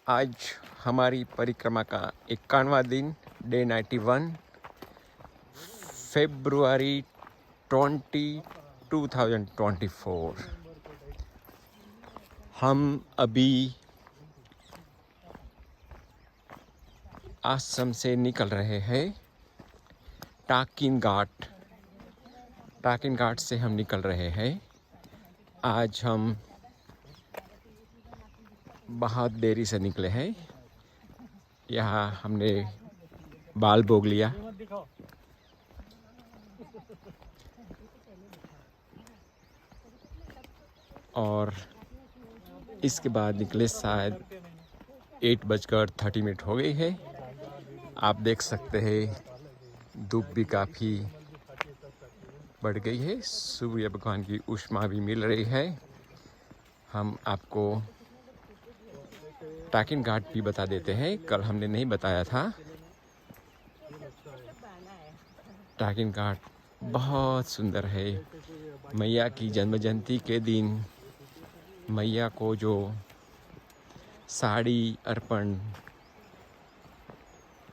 आज हमारी परिक्रमा का 51वां दिन, डे 91, फेब्रुआरी 2024। हम अभी आश्रम से निकल रहे हैं। टाकिन घाट से हम निकल रहे हैं। आज हम बहुत देरी से निकले हैं। यहाँ हमने बाल बोग लिया और इसके बाद निकले। शायद 8:30 हो गई है। आप देख सकते हैं धूप भी काफ़ी बढ़ गई है। सूर्य भगवान की ऊष्मा भी मिल रही है। हम आपको टाकिन घाट भी बता देते हैं, कल हमने नहीं बताया था। टाकिन घाट बहुत सुंदर है। मैया की जन्म जयंती के दिन मैया को जो साड़ी अर्पण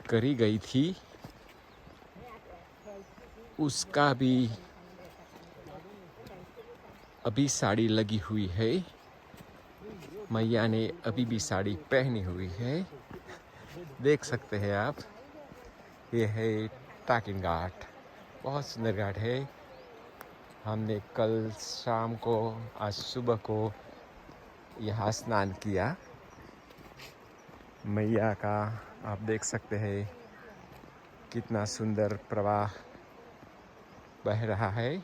करी गई थी, उसका भी अभी साड़ी लगी हुई है। मैया ने अभी भी साड़ी पहनी हुई है। देख सकते हैं आप, ये है टाकिन घाट। बहुत सुंदर घाट है। हमने कल शाम को, आज सुबह को यहाँ स्नान किया। मैया का आप देख सकते हैं कितना सुंदर प्रवाह बह रहा है।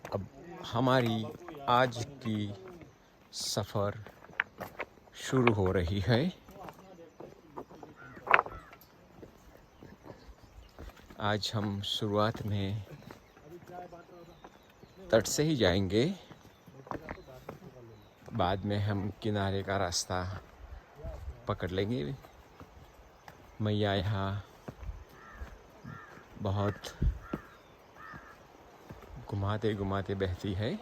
अब हमारी आज की सफ़र शुरू हो रही है। आज हम शुरुआत में तट से ही जाएंगे। बाद में हम किनारे का रास्ता पकड़ लेंगे। मैया यहाँ बहुत घुमाते घुमाते बहती है।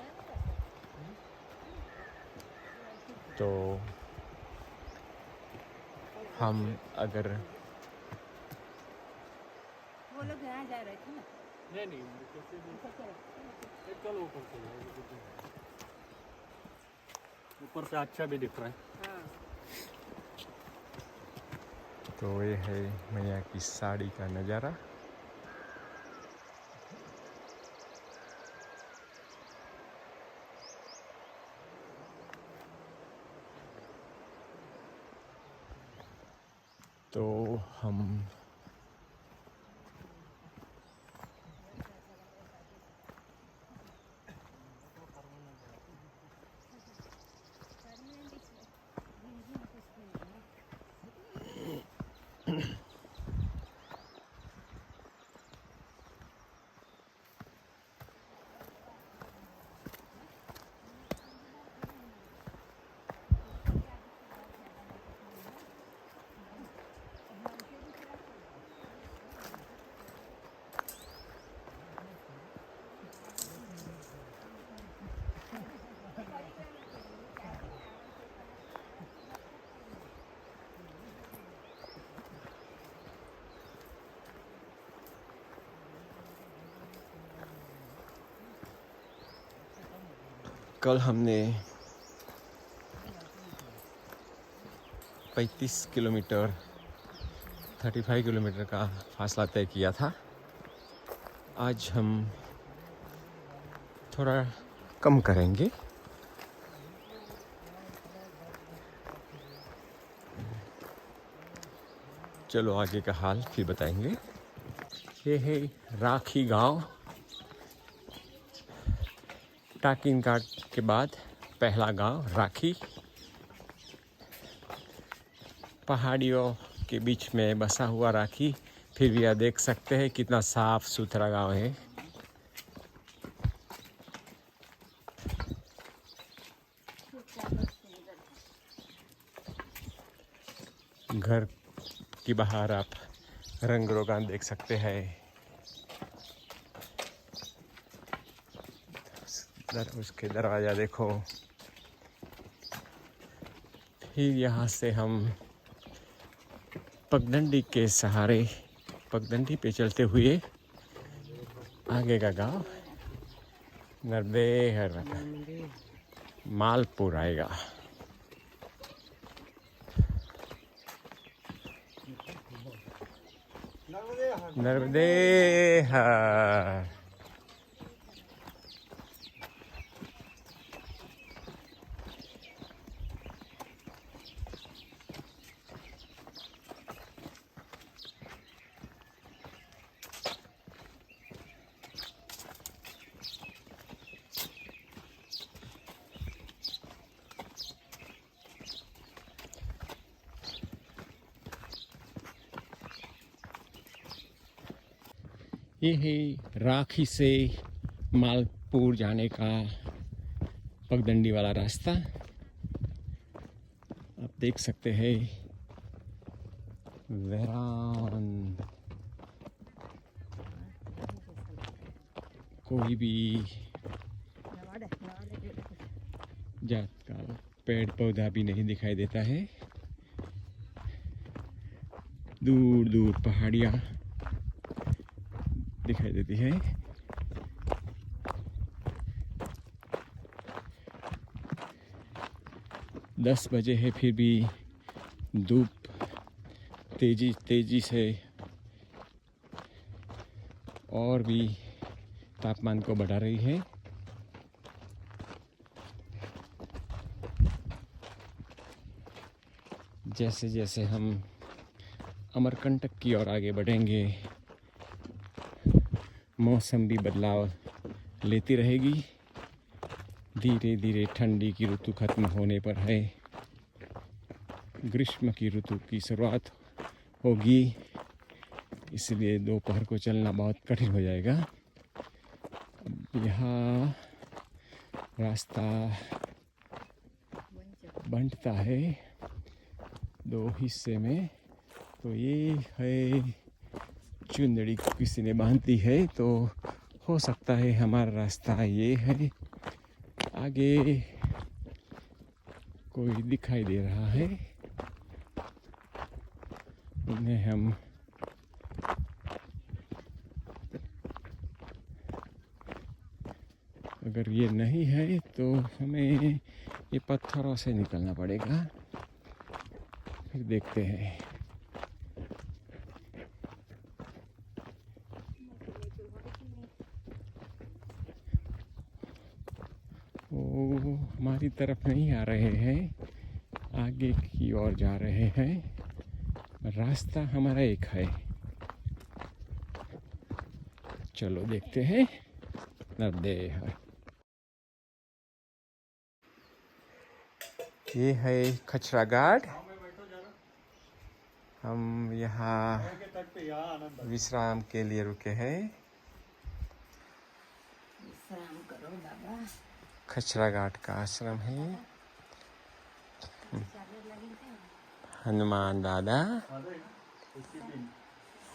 तो हम अगर वो लोग यहाँ जा रहे थे ना। नहीं चलो ऊपर से अच्छा भी दिख रहा है। हाँ। तो ये है मैया की साड़ी का नज़ारा। तो हम कल हमने 35 किलोमीटर 35 किलोमीटर का फासला तय किया था। आज हम थोड़ा कम करेंगे। चलो आगे का हाल फिर बताएंगे। ये है राखी गांव। टाकिन घाट के बाद पहला गांव राखी। पहाड़ियों के बीच में बसा हुआ राखी। फिर भी आप देख सकते हैं कितना साफ सुथरा गांव है। घर के बाहर आप रंग रोगान देख सकते हैं। उसके दरवाज़ा देखो। फिर यहाँ से हम पगडंडी के सहारे, पगडंडी पे चलते हुए आगे का गांव नरदेहर मालपुर आएगा। नरदेहर ये है राखी से मालपुर जाने का पगडंडी वाला रास्ता। आप देख सकते हैं वेरान, कोई भी जात का पेड़ पौधा भी नहीं दिखाई देता है। दूर दूर पहाड़ियाँ दिखाई देती है। दस बजे है, फिर भी धूप तेजी से और भी तापमान को बढ़ा रही है। जैसे जैसे हम अमरकंटक की ओर आगे बढ़ेंगे, मौसम भी बदलाव लेती रहेगी। धीरे धीरे ठंडी की ऋतु खत्म होने पर है, ग्रीष्म की ऋतु की शुरुआत होगी। इसलिए दोपहर को चलना बहुत कठिन हो जाएगा। यहाँ रास्ता बंटता है दो हिस्से में। तो ये है चुंदड़ी किसी ने बांधी है, तो हो सकता है हमारा रास्ता ये है। आगे कोई दिखाई दे रहा है, उन्हें हम अगर ये नहीं है तो हमें ये पत्थरों से निकलना पड़ेगा। फिर देखते हैं। वो हमारी तरफ नहीं आ रहे हैं, आगे की ओर जा रहे हैं। रास्ता हमारा एक है। चलो देखते हैं नरदेहर। ये है खचरा घाट। हम यहाँ विश्राम के लिए रुके हैं। विश्राम करो बाबा। खचरा घाट का आश्रम है। हनुमान दादा।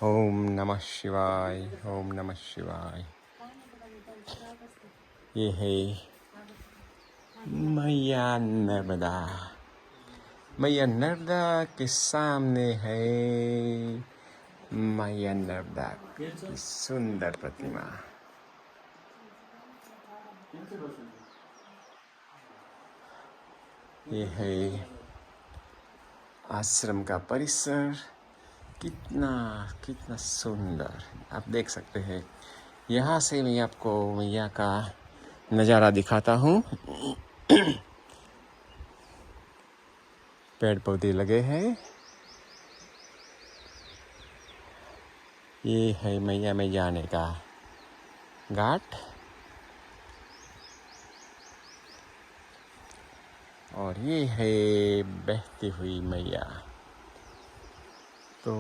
ओम नमः शिवाय, ओम नमः शिवाय। ये है मैया नर्मदा। मैया नर्मदा के सामने है मैया नर्मदा की सुंदर प्रतिमा। ये है आश्रम का परिसर। कितना सुंदर आप देख सकते हैं। यहाँ से मैं आपको मैया का नज़ारा दिखाता हूँ। पेड़ पौधे लगे हैं। ये है मैया में जाने का घाट। और ये है बहती हुई मैया। तो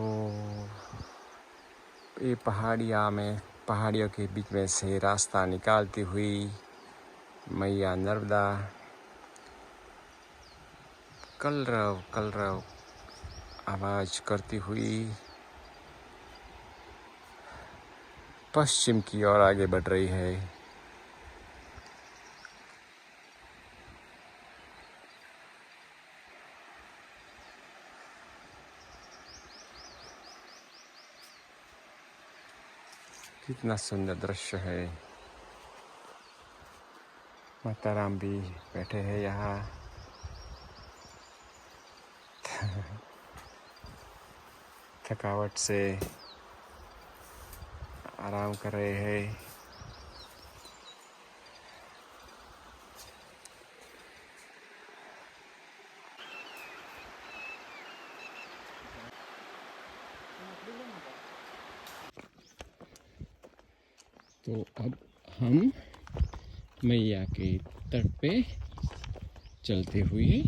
ये पहाड़ियों के बीच में से रास्ता निकालती हुई मैया नर्मदा कलरव आवाज करती हुई पश्चिम की ओर आगे बढ़ रही है। कितना सुंदर दृश्य है। माता राम भी बैठे हैं यहाँ। थकावट से आराम कर रहे हैं। तो अब हम मैया के तट पे चलते हुए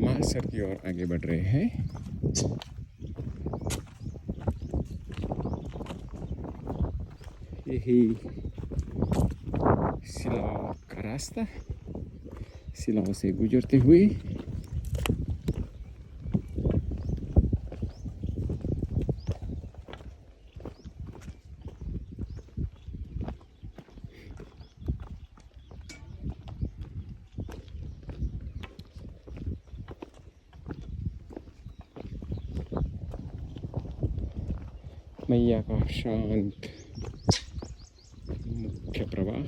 मालसर की ओर आगे बढ़ रहे हैं। यही शिलाओं का रास्ता, शिलाओं से गुजरते हुए मैया का शांत मुख्य प्रवाह।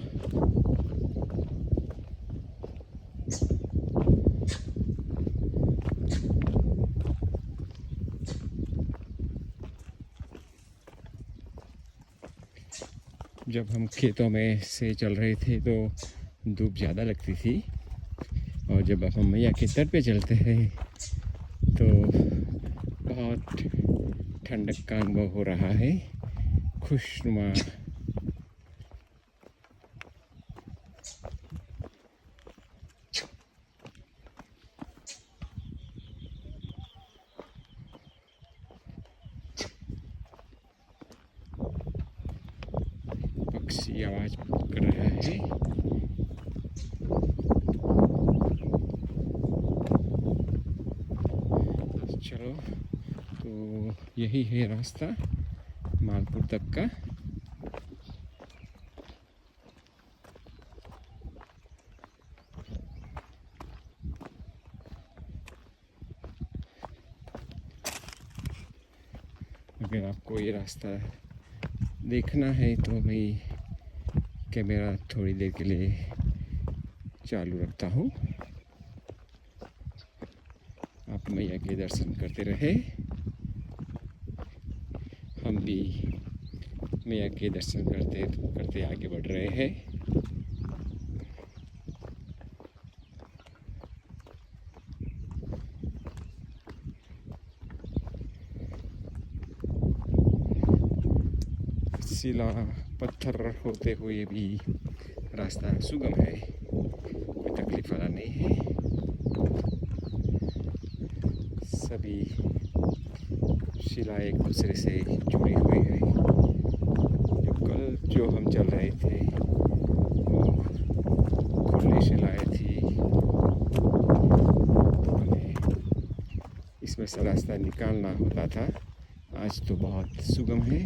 जब हम खेतों में से चल रहे थे तो धूप ज़्यादा लगती थी, और जब अब हम मैया के तट पे चलते हैं तो बहुत ठंडक का अनुभव हो रहा है। खुशनुमा पक्षी आवाज कर रहा है। चलो, तो यही है रास्ता मालपुर तक का। अगर आपको ये रास्ता देखना है तो मैं कैमरा थोड़ी देर के लिए चालू रखता हूँ। आप मैया के दर्शन करते रहे, हम भी मैया के दर्शन करते करते आगे बढ़ रहे हैं। शिला पत्थर होते हुए भी रास्ता सुगम है, कोई तकलीफ वाला नहीं है। सभी शिला एक दूसरे से जुड़ी हुई है। जो हम चल रहे थे वो खुली शिलाएँ थी, हमें इसमें से रास्ता निकालना होता था। आज तो बहुत सुगम है।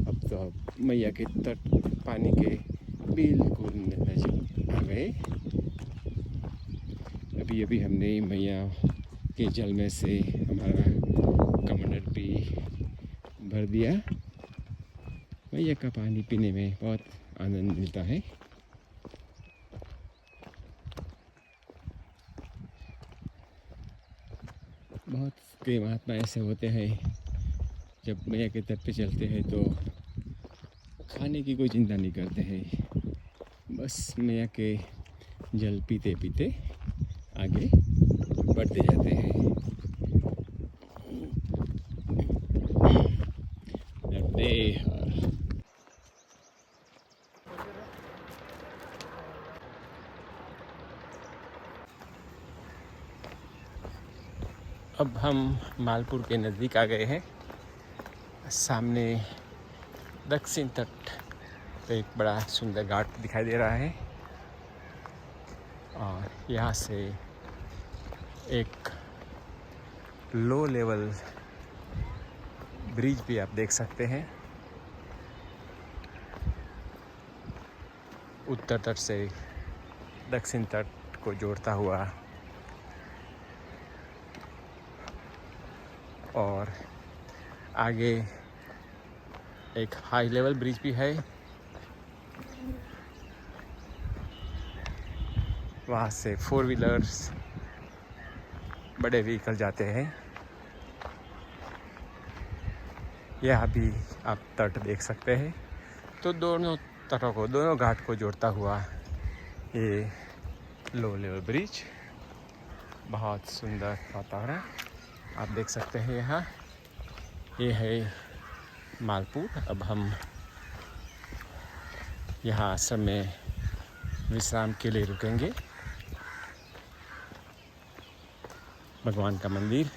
अब तो मैया के तट पानी के बिल्कुल नजदीक आ गए। अभी अभी हमने मैया के जल में से हमारा कमंडल भी भर दिया। मैया का पानी पीने में बहुत आनंद मिलता है। बहुत के महात्मा ऐसे होते हैं, जब मैया के तट पे चलते हैं तो खाने की कोई चिंता नहीं करते हैं, बस मैया के जल पीते पीते आगे बढ़ते जाते हैं। अब हम मालपुर के नज़दीक आ गए हैं। सामने दक्षिण तट पे एक बड़ा सुंदर घाट दिखाई दे रहा है, और यहाँ से एक लो लेवल ब्रिज भी आप देख सकते हैं। उत्तर तट से दक्षिण तट को जोड़ता हुआ, और आगे एक हाई लेवल ब्रिज भी है। वहाँ से 4 व्हीलर्स बड़े व्हीकल जाते हैं। यहाँ भी आप तट देख सकते हैं। तो दोनों तटों को, दोनों घाट को जोड़ता हुआ ये लो लेवल ब्रिज, बहुत सुंदर वातावरण आप देख सकते हैं। यहाँ ये है मालपुर। अब हम यहाँ आश्रम में विश्राम के लिए रुकेंगे। भगवान का मंदिर।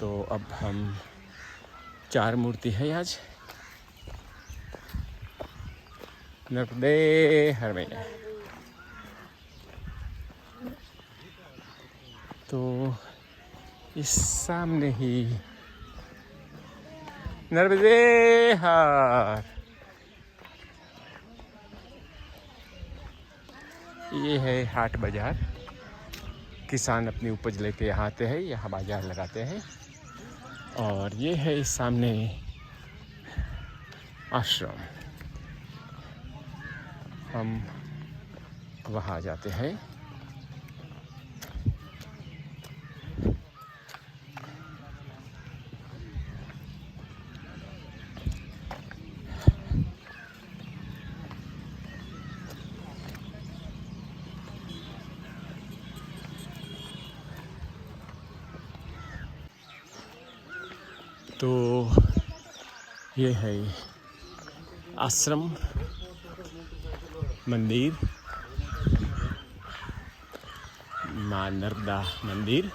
तो अब हम 4 मूर्ति है आज। नर्मदे हर मैया। तो इस सामने ही नर्मदे हर, ये है हाट बाजार। किसान अपनी उपज लेके यहाँ आते हैं, यहाँ बाजार लगाते हैं। और ये है सामने आश्रम, हम वहाँ जाते हैं। तो ये है आश्रम मंदिर, माँ नर्मदा मंदिर।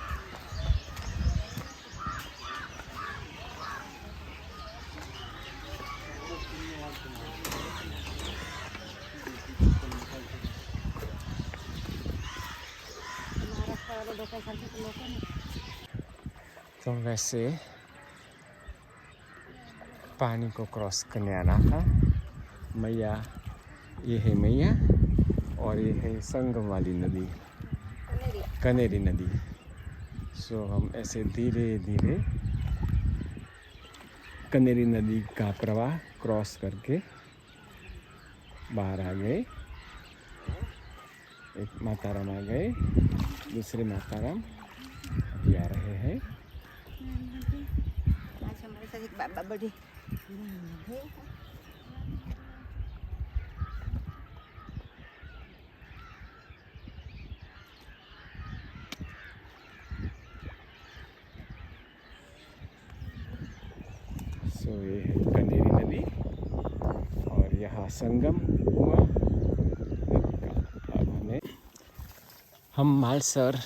तो वैसे पानी को क्रॉस करने आना था। मैया, ये है मैया और ये है संगम वाली नदी, कनेरी नदी। सो हम ऐसे धीरे धीरे कनेरी नदी का प्रवाह क्रॉस करके बाहर आ गए। एक माताराम आ गए, दूसरे माताराम अभी आ रहे हैं। हमारे साथ एक बाबा बड़ी सो ये है कनेरी नदी और यहाँ संगम हुआ। अब हम मालसर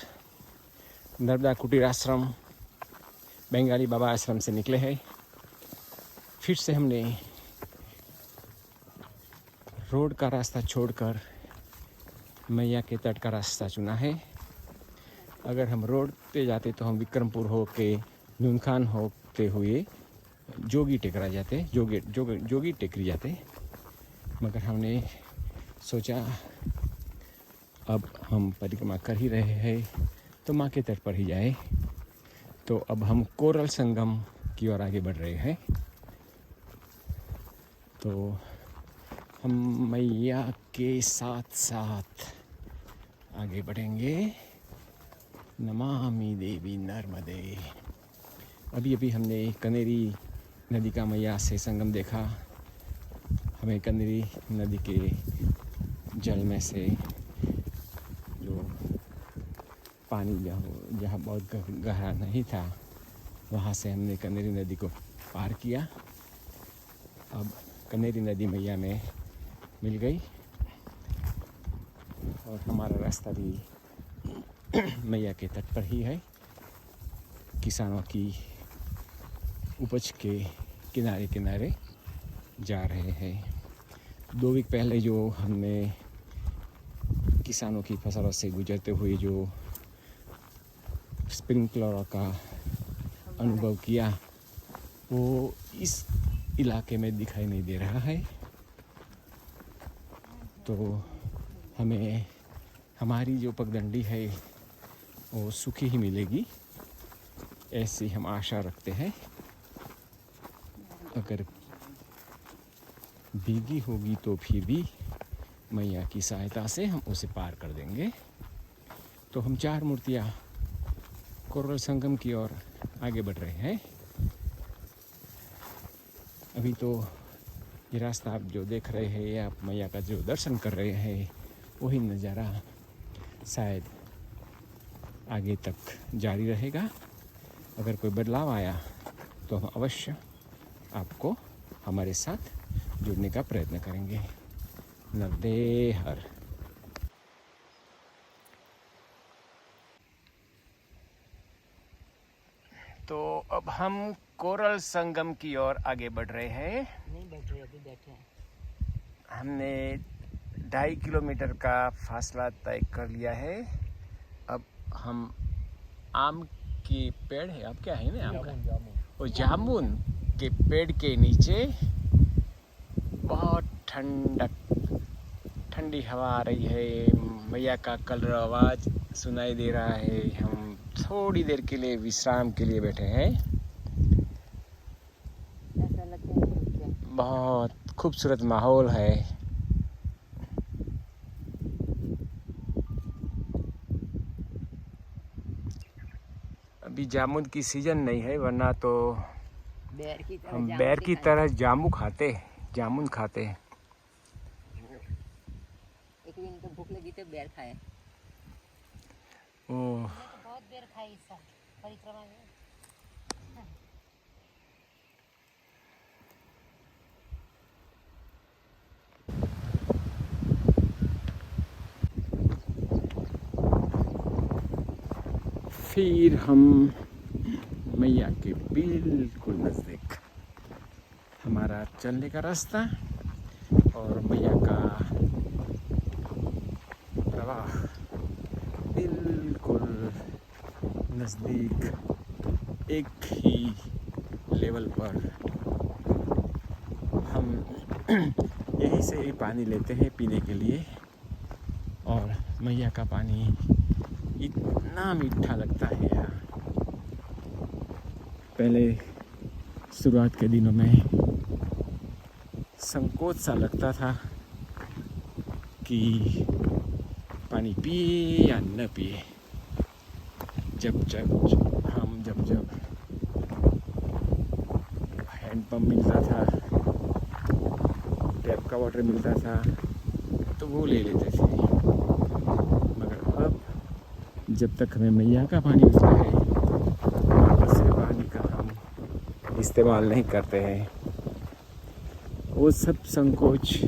नर्मदा कुटीर आश्रम, बंगाली बाबा आश्रम से निकले हैं। फिर से हमने रोड का रास्ता छोड़कर मैया के तट का रास्ता चुना है। अगर हम रोड पे जाते तो हम विक्रमपुर होके नूनखान होते हुए जोगी टेकरा जाते, जोगी टेकरी जाते। मगर हमने सोचा अब हम परिक्रमा कर ही रहे हैं तो माँ के तट पर ही जाए। तो अब हम कोरल संगम की ओर आगे बढ़ रहे हैं। तो हम मैया के साथ साथ आगे बढ़ेंगे। नमामि देवी नर्मदे। अभी अभी हमने कनेरी नदी का मैया से संगम देखा। हमें कनेरी नदी के जल में से जो पानी जहाँ बहुत गहरा नहीं था, वहाँ से हमने कनेरी नदी को पार किया। अब कनेरी नदी मैया में मिल गई और हमारा रास्ता भी मैया के तट पर ही है। किसानों की उपज के किनारे किनारे जा रहे हैं। 2 वीक पहले जो हमने किसानों की फसलों से गुजरते हुए जो स्प्रिंकलर का अनुभव किया, वो इस इलाके में दिखाई नहीं दे रहा है। तो हमें हमारी जो पगडंडी है वो सूखी ही मिलेगी। ऐसी हम आशा रखते हैं। अगर भीगी होगी तो फिर भी मैया की सहायता से हम उसे पार कर देंगे। तो हम 4 मूर्तियाँ कोरल संगम की ओर आगे बढ़ रहे हैं। अभी तो ये रास्ता आप जो देख रहे हैं या आप मैया का जो दर्शन कर रहे हैं वही नज़ारा शायद आगे तक जारी रहेगा। अगर कोई बदलाव आया तो हम अवश्य आपको हमारे साथ जुड़ने का प्रयत्न करेंगे। नर्मदे हर। तो अब हम कोरल संगम की ओर आगे बढ़ रहे हैं। नहीं बैठ रहे, अभी बैठे हैं। हमने 2.5 किलोमीटर का फासला तय कर लिया है। अब हम आम के पेड़ है, अब क्या है ना आम का, वो जामुन के पेड़ के नीचे बहुत ठंडी हवा आ रही है। मैया का कलरव आवाज़ सुनाई दे रहा है। हम थोड़ी देर के लिए विश्राम के लिए बैठे हैं। ऐसा लगता है रुक जाए। बहुत खूबसूरत माहौल है। अभी जामुन की सीजन नहीं है, वरना तो बैर की तरह हम जाम बैर से की खाए। तरह जामुन खाते। एक दिन तो भूख लगी तो बैर खाए। ओ बहुत बैर खाई इस साल परिक्रमा में। फिर हम मैया के बिल्कुल नज़दीक, हमारा चलने का रास्ता और मैया का प्रवाह बिल्कुल नज़दीक, एक ही लेवल पर। हम यहीं से ही पानी लेते हैं पीने के लिए, और मैया का पानी इतना मीठा लगता है यार। पहले शुरुआत के दिनों में संकोच सा लगता था कि पानी पिए या न पिए। जब हैंडपम्प मिलता था, टैप का वाटर मिलता था, तो वो ले लेते थे। मगर अब जब तक हमें मैया का पानी मिलता है, वापस से पानी का हम इस्तेमाल नहीं करते हैं। वो सब संकोच,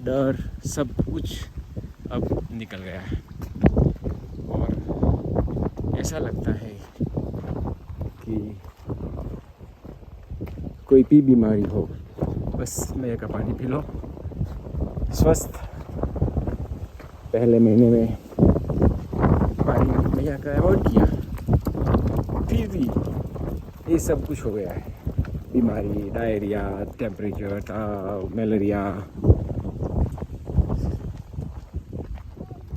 डर, सब कुछ अब निकल गया है। और ऐसा लगता है कि कोई भी बीमारी हो, बस मैया का पानी पी लो, स्वस्थ। पहले महीने में पानी मैया का अवॉइड किया, फिर भी ये सब कुछ हो गया है। बीमारी, डायरिया, टेम्परेचर, मलेरिया।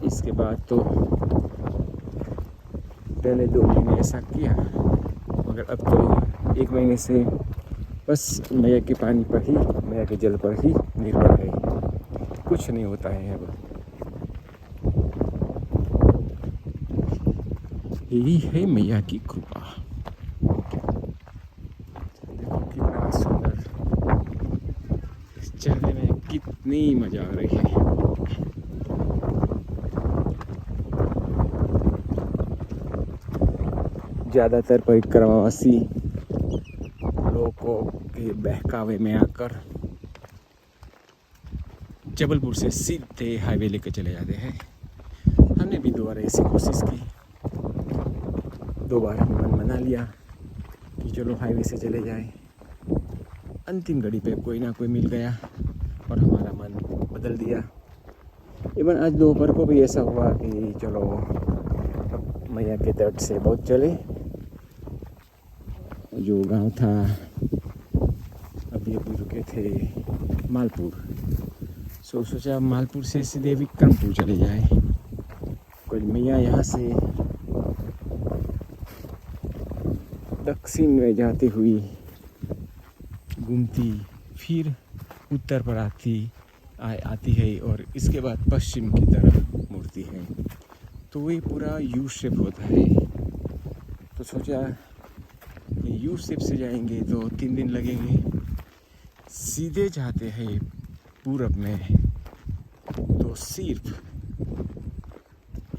इसके बाद तो पहले 2 महीने ऐसा किया, मगर अब तो 1 महीने से बस मैया के पानी पर ही, मैया के जल पर ही निर्भर है। कुछ नहीं होता है अब। यही है मैया की कृपा। देखो कितना सुंदर, इस चलने में कितनी मजा आ रही है। ज़्यादातर परिक्रमावासी लोगों के बहकावे में आकर जबलपुर से सीधे हाईवे लेकर चले जाते हैं। हमने भी 2 बार ऐसी कोशिश की, 2 बार हमने मन बना लिया कि चलो हाईवे से चले जाएं। अंतिम घड़ी पे कोई ना कोई मिल गया और हमारा मन बदल दिया। इवन आज दोपहर को भी ऐसा हुआ कि चलो अब मैया के तट से बहुत चले। जो गांव था, अभी रुके थे मालपुर, सोचा मालपुर से सीधे विक्रमपुर चले जाए। कोई मैया यहाँ से दक्षिण में जाती हुई घूमती फिर उत्तर पर आती है और इसके बाद पश्चिम की तरफ मुड़ती है। तो ये पूरा यू शेप होता है। तो सोचा यू शेप से जाएंगे तो 3 दिन लगेंगे, सीधे जाते हैं पूरब में तो सिर्फ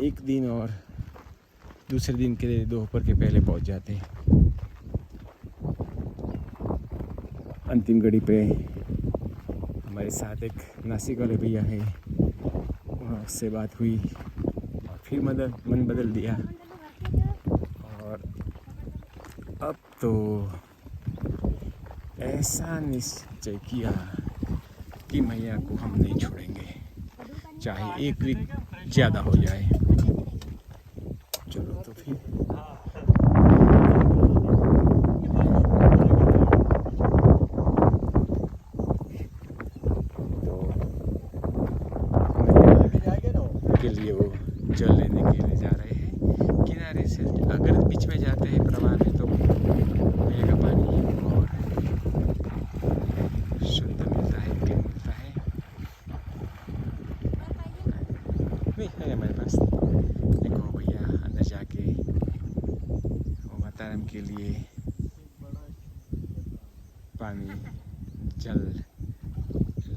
1 दिन और दूसरे दिन के लिए दोपहर के पहले पहुंच जाते हैं। अंतिम घड़ी पे हमारे साथ एक नासिक वाले भैया है, वहाँ से बात हुई और फिर मन बदल दिया और अब तो ऐसा निश्चय किया कि मैया को हम नहीं छोड़ेंगे, चाहे 1 वीक ज़्यादा हो जाए। चलो तो फिर के लिए वो जल लेने के लिए जा रहे हैं किनारे से। अगर बीच में जाते हैं प्रवाह में तो भैया का पानी और शुद्ध मिलता है, क्लीन मिलता है। नहीं है हमारे पास। देखो भैया अंदर जाके वो माताराम के लिए पानी जल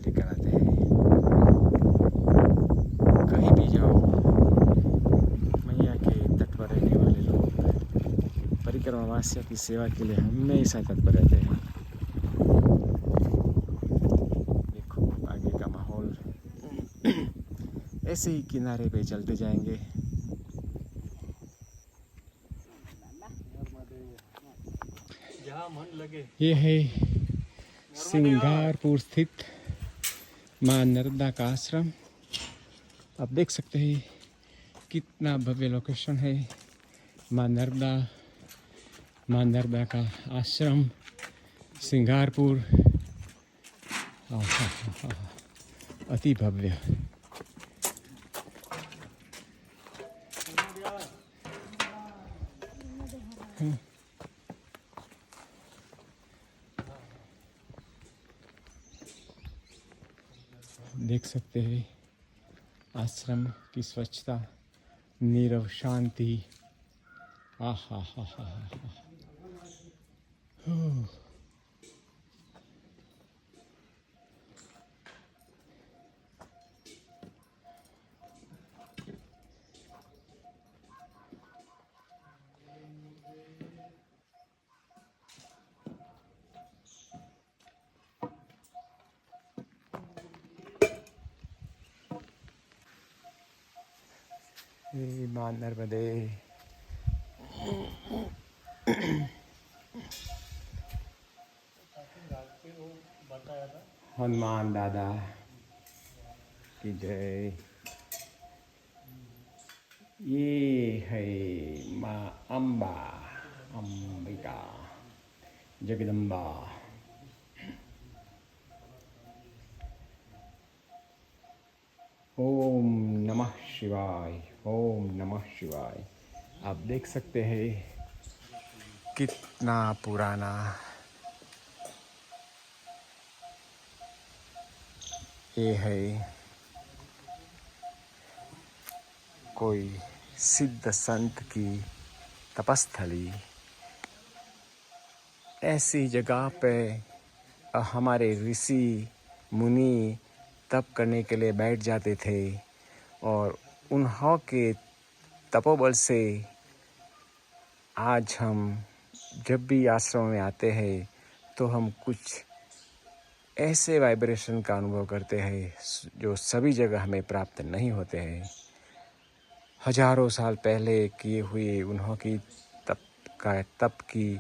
लेकर आते हैं। कहीं भी जाओ मैया के तट पर रहने वाले लोग परिक्रमा वासियों की सेवा के लिए हमेशा तत्पर रहते हैं। देखो आगे का माहौल। ऐसे ही किनारे पे चलते जाएंगे। जहाँ मन लगे। ये है सिंगारपुर स्थित माँ नर्मदा का आश्रम। आप देख सकते हैं कितना भव्य लोकेशन है। माँ नर्मदा का आश्रम सिंगारपुर। अति भव्य। देख सकते हैं आश्रम की स्वच्छता, नीरव शांति। आहा हा हा हा। हे माँ नर्मदे। हनुमान दादा की जय। ये है माँ अम्बा, अंबिका, जगदम्बा। ओम नमः शिवाय, ओम नमः शिवाय। आप देख सकते हैं कितना पुराना ये है। कोई सिद्ध संत की तपस्थली। ऐसी जगह पे हमारे ऋषि मुनि तप करने के लिए बैठ जाते थे और उन्हों के तपोबल से आज हम जब भी आश्रम में आते हैं तो हम कुछ ऐसे वाइब्रेशन का अनुभव करते हैं जो सभी जगह हमें प्राप्त नहीं होते हैं। हजारों साल पहले किए हुए उन्हों की तप की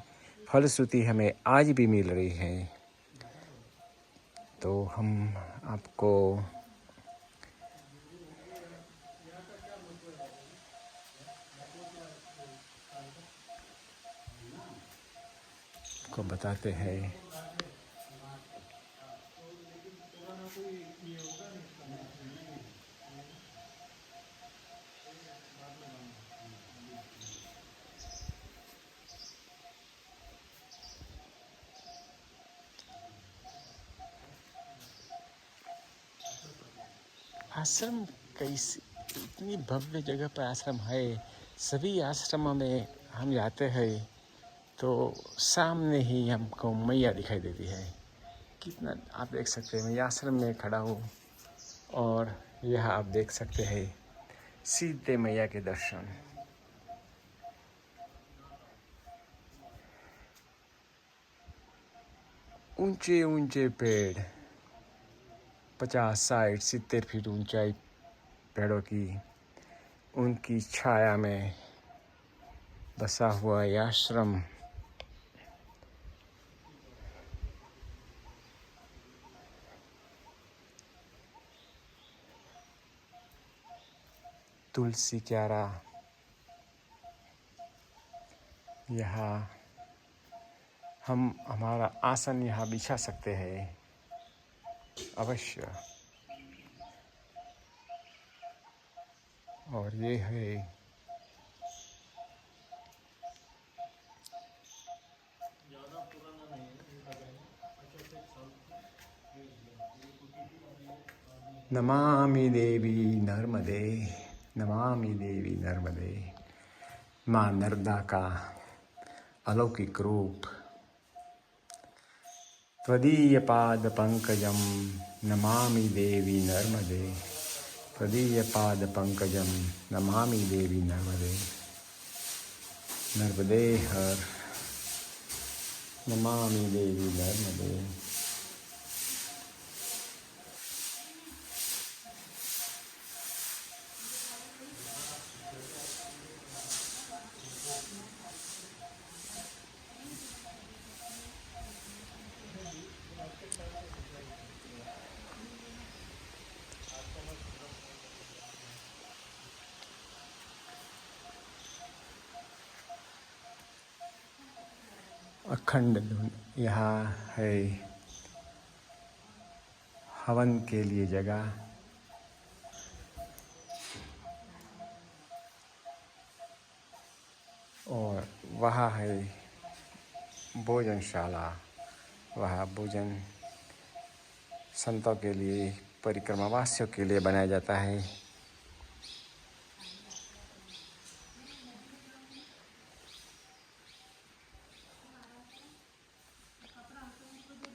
फलश्रुति हमें आज भी मिल रही है। तो हम आपको बताते हैं। आश्रम कैसी इतनी भव्य जगह पर आश्रम है। सभी आश्रमों में हम जाते हैं तो सामने ही हमको मैया दिखाई देती है। कितना आप देख सकते हैं, मैं आश्रम में खड़ा हूँ और यह आप देख सकते हैं सीधे मैया के दर्शन। ऊंचे ऊंचे पेड़, 50, 60, 70 फीट ऊंचाई पेड़ों की, उनकी छाया में बसा हुआ यह आश्रम तुलसी क्यारा। यहाँ हम हमारा आसन यहाँ बिछा सकते हैं अवश्य। और ये है नमामि देवी नर्मदे, नमामि देवी नर्मदे। माँ नर्मदा का अलौकिक रूप। त्वदीय पाद पंकजम नमामि देवी नर्मदे, त्वदीय पाद पंकजम नमामि देवी नर्मदे। नर्मदे हर नमामि देवी नर्मदे। अखंड यहाँ है हवन के लिए जगह। और वहाँ है भोजनशाला। वहाँ भोजन संतों के लिए, परिक्रमावासियों के लिए बनाया जाता है।